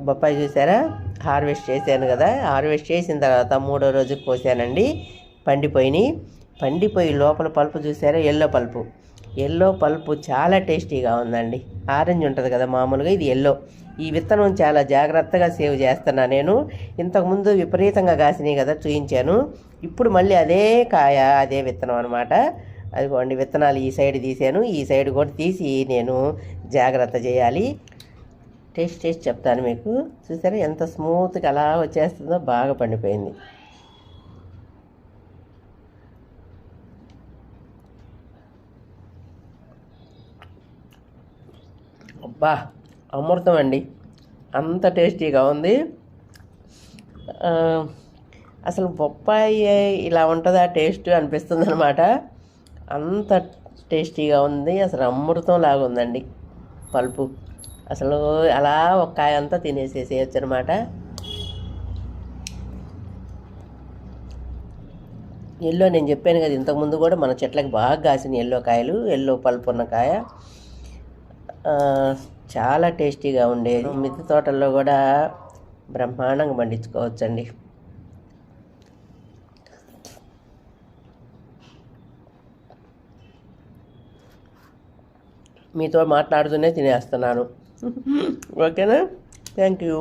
బొప్పాయి చూసారా, హార్వెస్ట్ చేశాను కదా, హార్వెస్ట్ చేసిన తర్వాత 3వ రోజు కోసానండి. పండిపోయి లోపల పల్పు చూసారా, ఎల్లో పల్పు చాలా టేస్టీగా ఉందండి. ఆరెంజ్ ఉంటుంది కదా మామూలుగా, ఇది ఎల్లో. ఈ విత్తనం చాలా జాగ్రత్తగా సేవ్ చేస్తున్నా నేను. ఇంతకుముందు విపరీతంగా కాసినాయి కదా, చూయించాను. ఇప్పుడు మళ్ళీ అదే కాయ, అదే విత్తనం అనమాట. అదిగోండి విత్తనాలు ఈ సైడ్ తీసాను, ఈ సైడ్ కూడా తీసి నేను జాగ్రత్త చేయాలి. టేస్ట్ చెప్తాను మీకు. చూసారా ఎంత స్మూత్గా అలా వచ్చేస్తుందో, బాగా పండిపోయింది. అబ్బా, అమృతం అండి, అంత టేస్టీగా ఉంది. అసలు బొప్పాయి ఇలా ఉంటుందా టేస్ట్ అనిపిస్తుంది అనమాట. అంత టేస్టీగా ఉంది, అసలు అమృతం లాగా ఉందండి పల్పు. అసలు అలా ఒక కాయ అంతా తినేసేసేయచ్చు అనమాట. ఎల్లో నేను చెప్పాను కదా ఇంతకుముందు కూడా, మన చెట్లకి బాగా కాసిన ఎల్లో కాయలు, ఎల్లో పల్పు ఉన్న కాయ చాలా టేస్టీగా ఉండేది. మిద్దె తోటల్లో కూడా బ్రహ్మాండంగా పండించుకోవచ్చండి. మీతో మాట్లాడుతూనే తినేస్తున్నాను. ఓకేనా? Thank you.